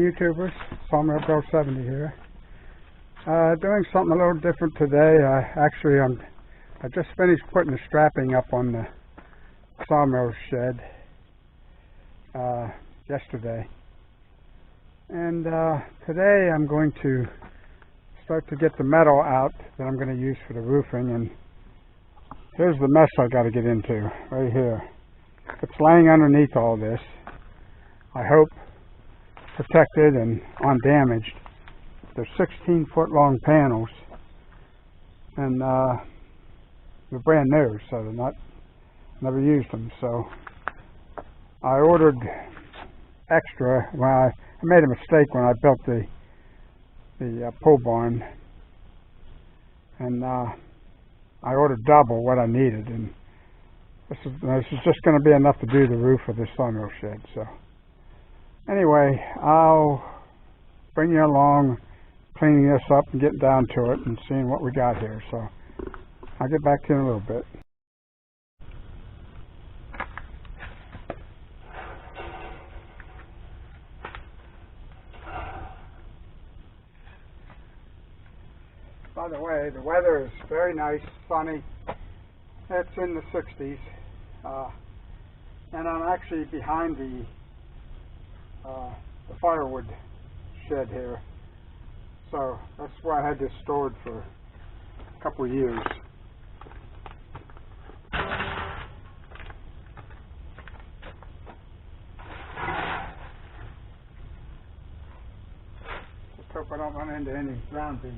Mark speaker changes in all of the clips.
Speaker 1: YouTubers, Sawmill Bill 70 here. Doing something a little different today. I just finished putting the strapping up on the sawmill shed yesterday, and today I'm going to start to get the metal out that I'm going to use for the roofing. And here's the mess I got to get into right here. It's laying underneath all this. I hope protected and undamaged. They're 16-foot long panels, and they're brand new, so they're not, never used them. So I ordered extra. When I made a mistake when I built the pole barn, and I ordered double what I needed, and this is just going to be enough to do the roof of this sawmill shed. So anyway, I'll bring you along cleaning this up and getting down to it and seeing what we got here. So I'll get back to you in a little bit. By the way, the weather is very nice, sunny. It's in the 60s, and I'm actually behind the firewood shed here. So that's where I had this stored for a couple of years. Just hope I don't run into any ground bees.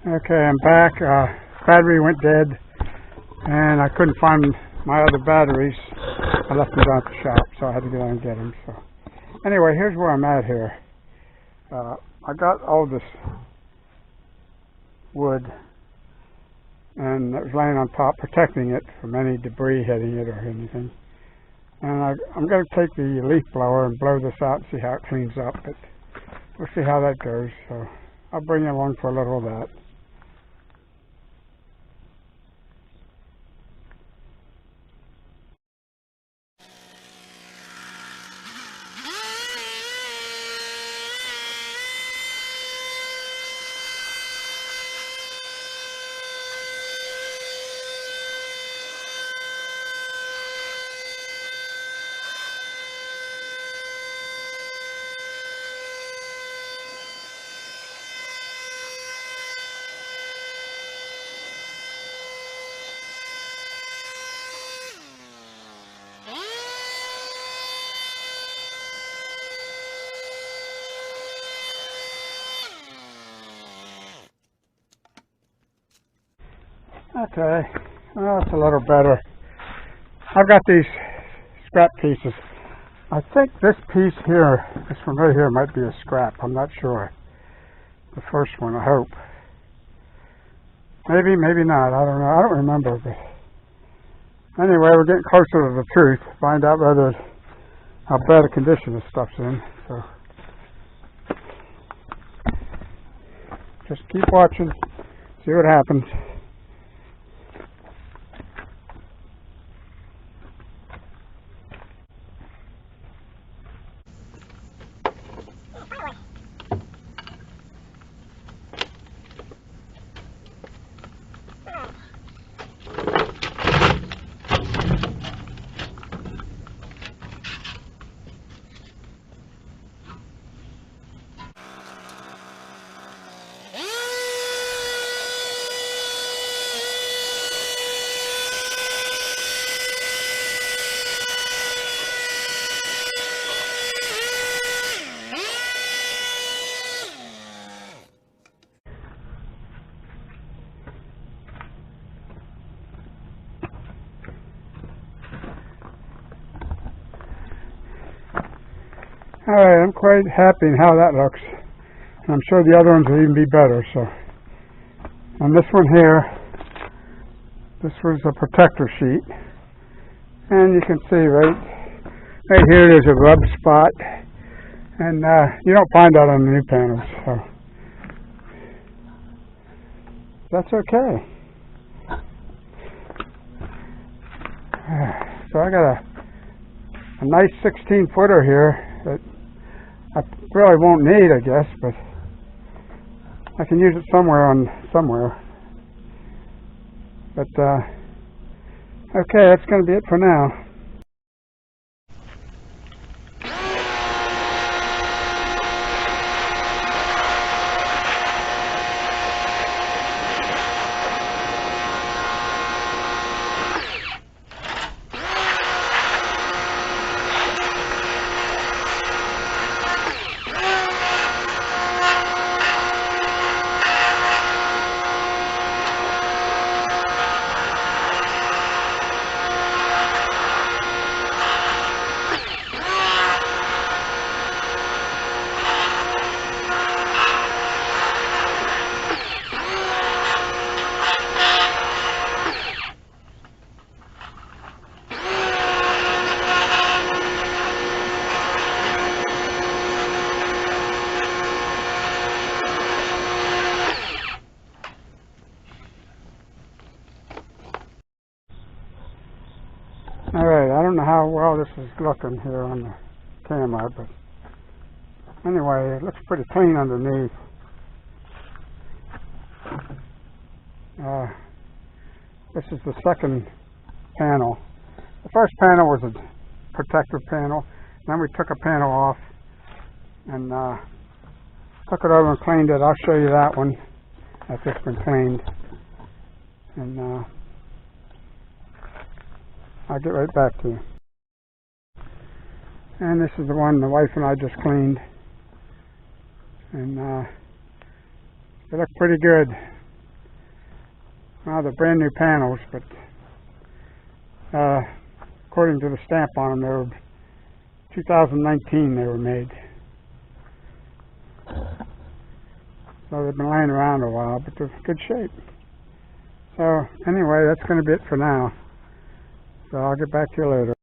Speaker 1: Okay, I'm back. Battery went dead, and I couldn't find my other batteries. I left them down at the shop, so I had to go down and get them. So anyway, here's where I'm at here. I got all this wood, and it was laying on top, protecting it from any debris hitting it or anything. And I'm going to take the leaf blower and blow this out and see how it cleans up. But we'll see how that goes. So I'll bring you along for a little of that. Okay, well, it's a little better. I've got these scrap pieces. I think this piece here, this one right here, might be a scrap. I'm not sure. The first one, I hope. Maybe, maybe not. I don't know. I don't remember. But anyway, we're getting closer to the truth. Find out whether how bad a condition this stuff's in. So just keep watching. See what happens. Alright, I'm quite happy in how that looks. And I'm sure the other ones will even be better. So, and this one here, this was a protector sheet. And you can see right here there's a rub spot. And you don't find that on the new panels. So that's okay. So I got a nice 16-footer here that I really won't need, I guess, but I can use it somewhere. But okay, that's going to be it for now. Alright, I don't know how well this is looking here on the camera, but anyway, it looks pretty clean underneath. This is the second panel. The first panel was a protective panel. Then we took a panel off and took it over and cleaned it. I'll show you that one after it's been cleaned. And I'll get right back to you. And this is the one the wife and I just cleaned. And they look pretty good. Well, they're brand new panels, but according to the stamp on them, they were 2019 they were made. So they've been laying around a while, but they're in good shape. So anyway, that's going to be it for now. So I'll get back to you later.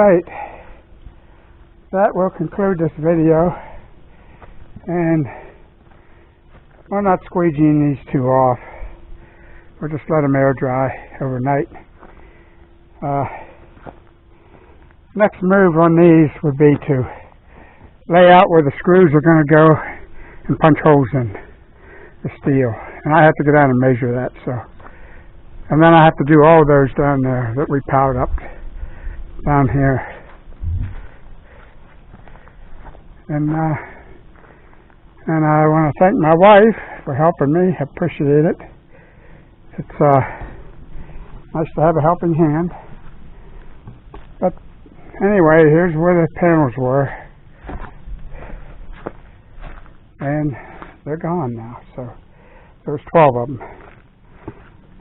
Speaker 1: right, that will conclude this video, and we're not squeegeeing these two off. We'll just let them air dry overnight. Next move on these would be to lay out where the screws are going to go and punch holes in the steel. And I have to go down and measure that. And then I have to do all those down there that we piled up down here. And I want to thank my wife for helping me. I appreciate it. It's nice to have a helping hand. But anyway, here's where the panels were. And they're gone now. So there's 12 of them.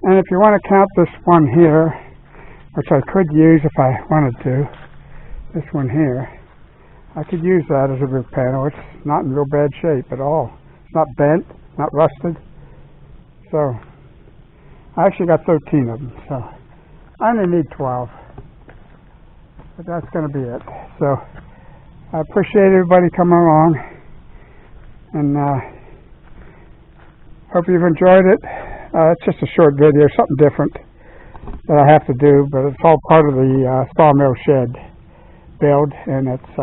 Speaker 1: And if you want to count this one here, which I could use if I wanted to, this one here, I could use that as a roof panel. It's not in real bad shape at all. It's not bent, not rusted. So I actually got 13 of them. So I only need 12. But that's going to be it. So I appreciate everybody coming along. And hope you've enjoyed it. It's just a short video, something different that I have to do, but it's all part of the sawmill shed build, and it's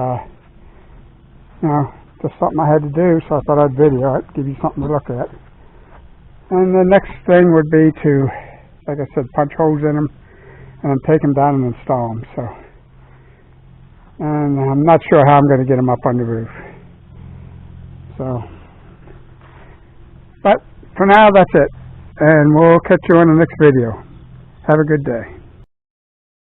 Speaker 1: just something I had to do, so I thought I'd video it, give you something to look at. And the next thing would be to, like I said, punch holes in them and then take them down and install them. So, and I'm not sure how I'm going to get them up on the roof. So, but for now, that's it. And we'll catch you on the next video. Have a good day.